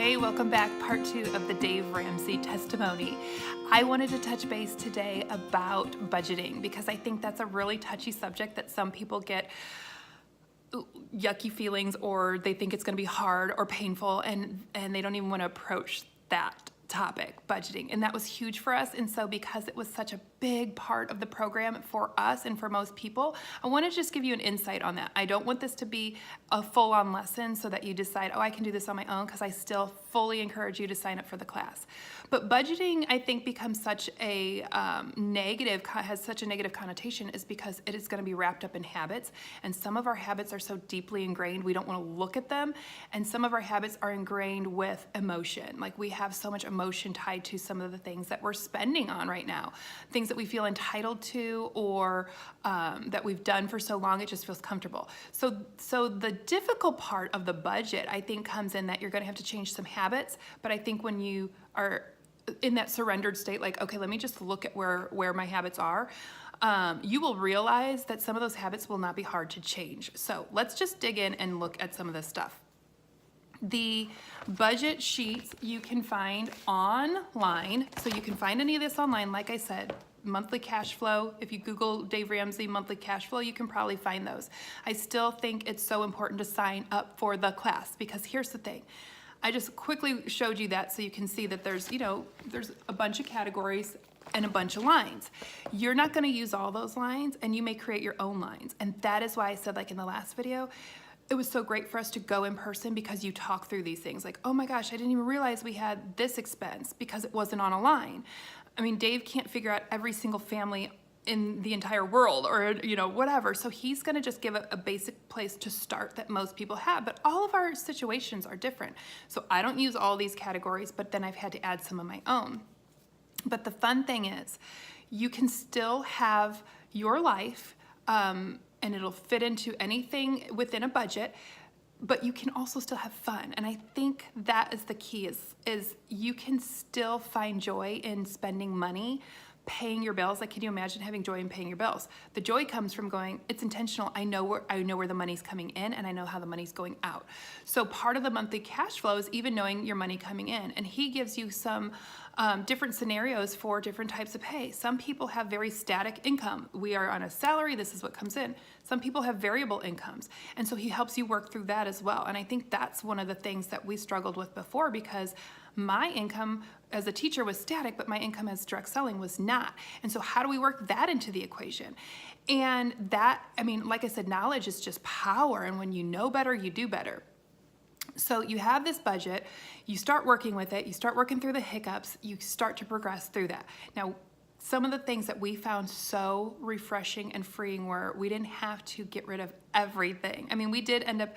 Hey, welcome back. Part 2 of the Dave Ramsey testimony. I wanted to touch base today about budgeting because I think that's a really touchy subject that some people get yucky feelings or they think it's going to be hard or painful and they don't even want to approach that topic, budgeting. And that was huge for us. And so because it was such a big part of the program for us and for most people, I want to just give you an insight on that. I don't want this to be a full-on lesson so that you decide, oh, I can do this on my own, because I still fully encourage you to sign up for the class. But budgeting, I think, becomes such a has such a negative connotation is because it is going to be wrapped up in habits. And some of our habits are so deeply ingrained, we don't want to look at them. And some of our habits are ingrained with emotion. Like we have so much emotion tied to some of the things that we're spending on right now, things that we feel entitled to or that we've done for so long, it just feels comfortable. So the difficult part of the budget, I think, comes in that you're going to have to change some habits. But I think when you are in that surrendered state, like, okay, let me just look at where my habits are, you will realize that some of those habits will not be hard to change. So let's just dig in and look at some of this stuff. The budget sheets you can find online. So you can find any of this online. Like I said, monthly cash flow. If you Google Dave Ramsey monthly cash flow, you can probably find those. I still think it's so important to sign up for the class because here's the thing. I just quickly showed you that so you can see that there's a bunch of categories and a bunch of lines. You're not going to use all those lines, and you may create your own lines. And that is why I said, like in the last video, it was so great for us to go in person because you talk through these things like, oh my gosh, I didn't even realize we had this expense because it wasn't on a line. I mean, Dave can't figure out every single family in the entire world or, whatever. So he's going to just give a basic place to start that most people have. But all of our situations are different. So I don't use all these categories, but then I've had to add some of my own. But the fun thing is you can still have your life, and it'll fit into anything within a budget, but you can also still have fun. And I think that is the key is you can still find joy in spending money, paying your bills. Like, can you imagine having joy in paying your bills? The joy comes from going, it's intentional. I know where the money's coming in and I know how the money's going out. So part of the monthly cash flow is even knowing your money coming in. And he gives you some different scenarios for different types of pay. Some people have very static income. We are on a salary, this is what comes in. Some people have variable incomes. And so he helps you work through that as well. And I think that's one of the things that we struggled with before, because my income as a teacher was static, but my income as direct selling was not. And so how do we work that into the equation? And that, I mean, like I said, knowledge is just power. And when you know better, you do better. So you have this budget, you start working with it, you start working through the hiccups, you start to progress through that. Now, some of the things that we found so refreshing and freeing were we didn't have to get rid of everything. I mean, we did end up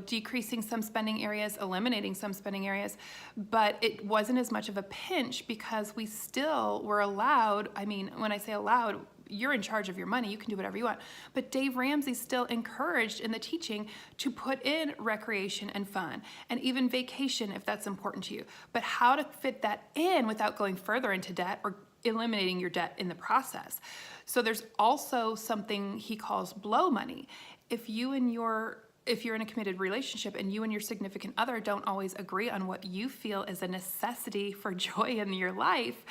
decreasing some spending areas, eliminating some spending areas, but it wasn't as much of a pinch because we still were allowed. I mean, when I say allowed, you're in charge of your money, you can do whatever you want. But Dave Ramsey still encouraged in the teaching to put in recreation and fun and even vacation if that's important to you. But how to fit that in without going further into debt or eliminating your debt in the process. So there's also something he calls blow money. If you're in a committed relationship and you and your significant other don't always agree on what you feel is a necessity for joy in your life,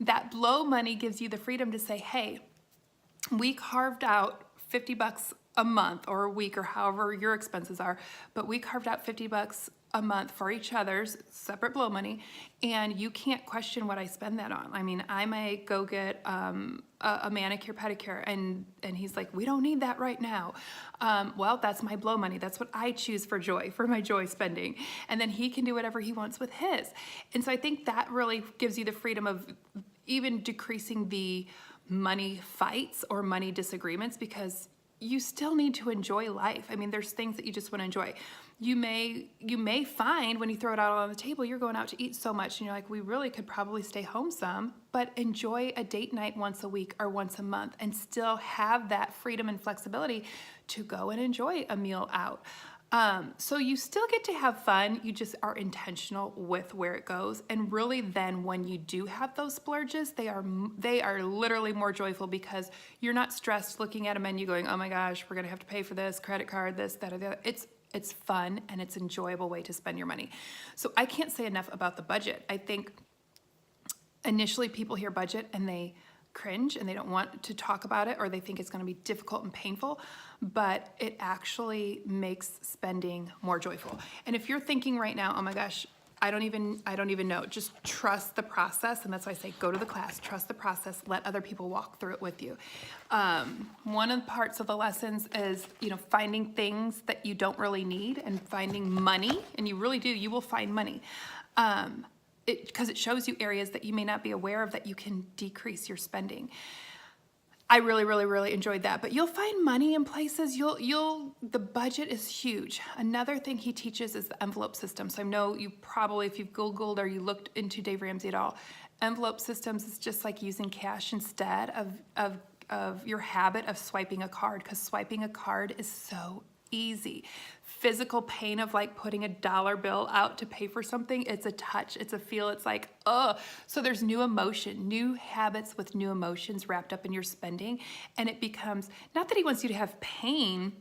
that blow money gives you the freedom to say, hey, we carved out $50 a month or a week or however your expenses are, but we carved out $50 a month for each other's separate blow money, and you can't question what I spend that on. I mean, I may go get a manicure, pedicure, and he's like, we don't need that right now. Well, that's my blow money. That's what I choose for my joy spending. And then he can do whatever he wants with his. And so I think that really gives you the freedom of even decreasing the money fights or money disagreements, because you still need to enjoy life. I mean, there's things that you just want to enjoy. You may find when you throw it out on the table, you're going out to eat so much and you're like, we really could probably stay home some, but enjoy a date night once a week or once a month and still have that freedom and flexibility to go and enjoy a meal out. So you still get to have fun, you just are intentional with where it goes. And really then when you do have those splurges, they are literally more joyful because you're not stressed looking at a menu going, oh my gosh, we're gonna have to pay for this, credit card, this, that, or the other. It's fun and it's an enjoyable way to spend your money. So I can't say enough about the budget. I think initially people hear budget and they cringe and they don't want to talk about it, or they think it's going to be difficult and painful, but it actually makes spending more joyful. And if you're thinking right now, oh my gosh, I don't even know, just trust the process. And that's why I say go to the class, trust the process, let other people walk through it with you. One of the parts of the lessons is, finding things that you don't really need and finding money, and you really do, you will find money. Because it shows you areas that you may not be aware of that you can decrease your spending. I really, really, really enjoyed that. But you'll find money in places. The budget is huge. Another thing he teaches is the envelope system. So I know you probably, if you've Googled or you looked into Dave Ramsey at all, envelope systems is just like using cash instead of your habit of swiping a card, because swiping a card is so easy. Physical pain of like putting a dollar bill out to pay for something, it's a touch, it's a feel, it's like, oh. So there's new emotion, new habits with new emotions wrapped up in your spending. And it becomes, not that he wants you to have pain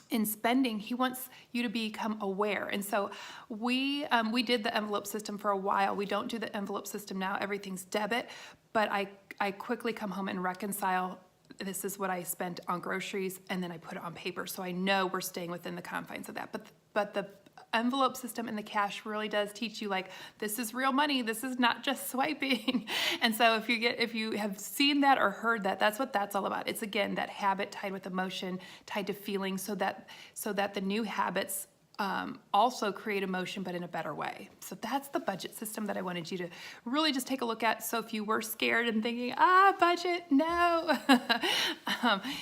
in spending, he wants you to become aware. And so we did the envelope system for a while. We don't do the envelope system now, everything's debit, but I quickly come home and reconcile, this is what I spent on groceries, and then I put it on paper. So I know we're staying within the confines of that. But the envelope system and the cash really does teach you, like, this is real money. This is not just swiping. And so if you have seen that or heard that, that's what that's all about. It's, again, that habit tied with emotion, tied to feeling, so that the new habits also create emotion, but in a better way. So that's the budget system that I wanted you to really just take a look at. So if you were scared and thinking, budget, no,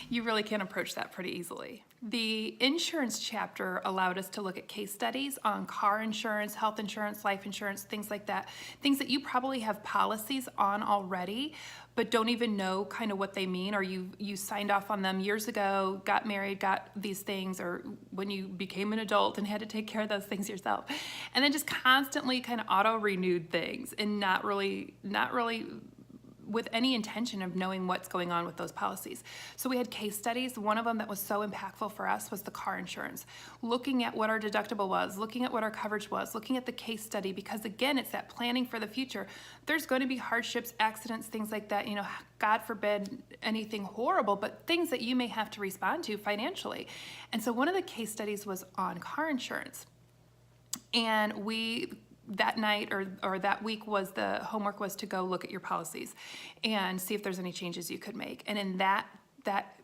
you really can approach that pretty easily. The insurance chapter allowed us to look at case studies on car insurance, health insurance, life insurance, things like that. Things that you probably have policies on already, but don't even know kind of what they mean, or you signed off on them years ago, got married, got these things, or when you became an adult and had to take care of those things yourself. And then just constantly kind of auto-renewed things and not really with any intention of knowing what's going on with those policies. So we had case studies. One of them that was so impactful for us was the car insurance. Looking at what our deductible was, looking at what our coverage was, looking at the case study, because again, it's that planning for the future. There's going to be hardships, accidents, things like that, God forbid anything horrible, but things that you may have to respond to financially. And so one of the case studies was on car insurance. And that night or that week the homework was to go look at your policies and see if there's any changes you could make. And in that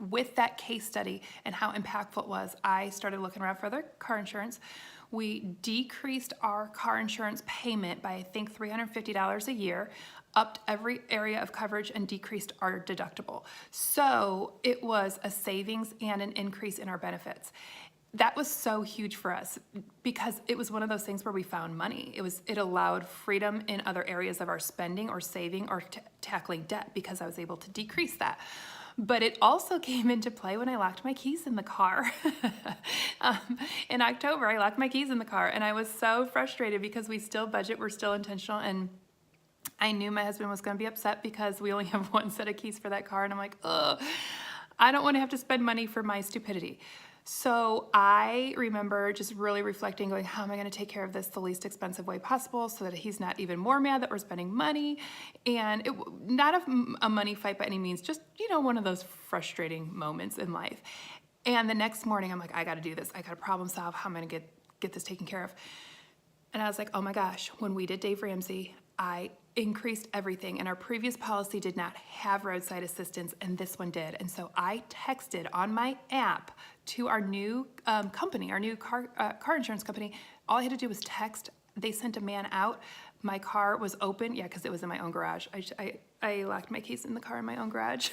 with that case study and how impactful it was, I started looking around for other car insurance. We decreased our car insurance payment by, I think, $350 a year, upped every area of coverage, and decreased our deductible. So it was a savings and an increase in our benefits. That was so huge for us because it was one of those things where we found money. It allowed freedom in other areas of our spending or saving or tackling debt, because I was able to decrease that. But it also came into play when I locked my keys in the car. In October, I locked my keys in the car, and I was so frustrated because we still budget, we're still intentional, and I knew my husband was going to be upset because we only have one set of keys for that car, and I'm like, ugh, I don't want to have to spend money for my stupidity. So I remember just really reflecting, going, how am I going to take care of this the least expensive way possible so that he's not even more mad that we're spending money? And not a money fight by any means, just, one of those frustrating moments in life. And the next morning, I'm like, I got to do this. I got to problem solve. How am I going to get this taken care of? And I was like, oh my gosh, when we did Dave Ramsey, I increased everything, and our previous policy did not have roadside assistance, and this one did. And so I texted on my app to our new company, our new car insurance company. All I had to do was text. They sent a man out. My car was open, because it was in my own garage. I locked my keys in the car in my own garage.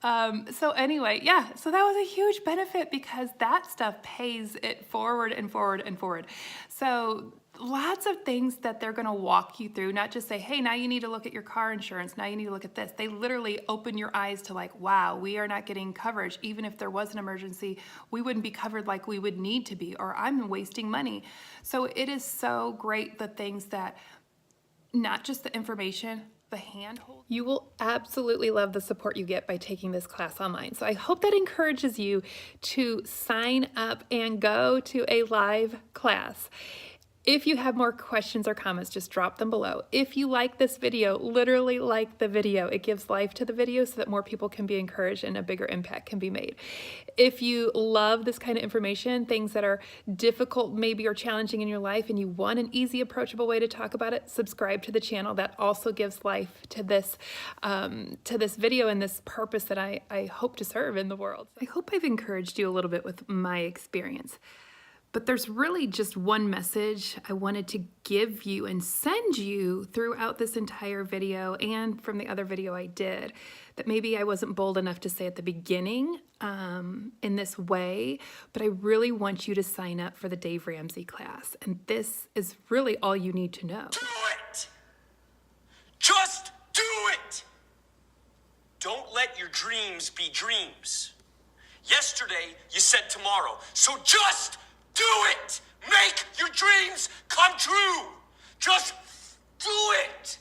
So anyway, so that was a huge benefit because that stuff pays it forward and forward and forward. So lots of things that they're going to walk you through, not just say, hey, now you need to look at your car insurance. Now you need to look at this. They literally open your eyes to like, wow, we are not getting coverage. Even if there was an emergency, we wouldn't be covered like we would need to be, or I'm wasting money. So it is so great, the things that, not just the information, the handhold. You will absolutely love the support you get by taking this class online. So I hope that encourages you to sign up and go to a live class. If you have more questions or comments, just drop them below. If you like this video, literally like the video. It gives life to the video so that more people can be encouraged and a bigger impact can be made. If you love this kind of information, things that are difficult maybe or challenging in your life, and you want an easy, approachable way to talk about it, subscribe to the channel. That also gives life to this video and this purpose that I hope to serve in the world. I hope I've encouraged you a little bit with my experience. But there's really just one message I wanted to give you and send you throughout this entire video and from the other video I did that maybe I wasn't bold enough to say at the beginning in this way, but I really want you to sign up for the Dave Ramsey class. And this is really all you need to know. Do it! Just do it! Don't let your dreams be dreams. Yesterday, you said tomorrow, so just do it! Make your dreams come true! Just do it!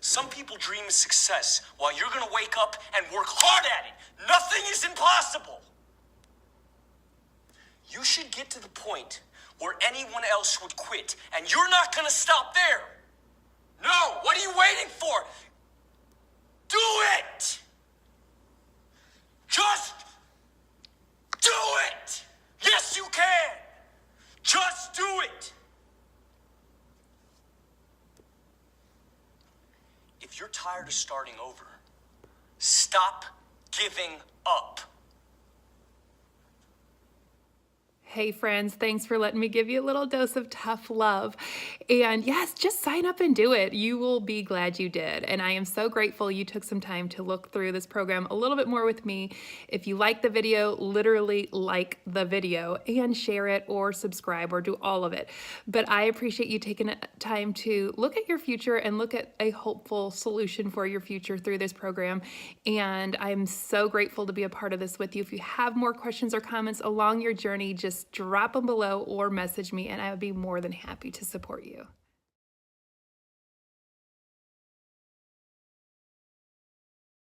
Some people dream of success while you're gonna wake up and work hard at it. Nothing is impossible. You should get to the point where anyone else would quit, and you're not gonna stop there. No, what are you waiting for? Do it! Just do it! Yes, you can! Just do it! If you're tired of starting over, stop giving up. Hey friends, thanks for letting me give you a little dose of tough love. And yes, just sign up and do it. You will be glad you did. And I am so grateful you took some time to look through this program a little bit more with me. If you like the video, literally like the video and share it or subscribe or do all of it. But I appreciate you taking time to look at your future and look at a hopeful solution for your future through this program. And I'm so grateful to be a part of this with you. If you have more questions or comments along your journey, just drop them below or message me and I would be more than happy to support you.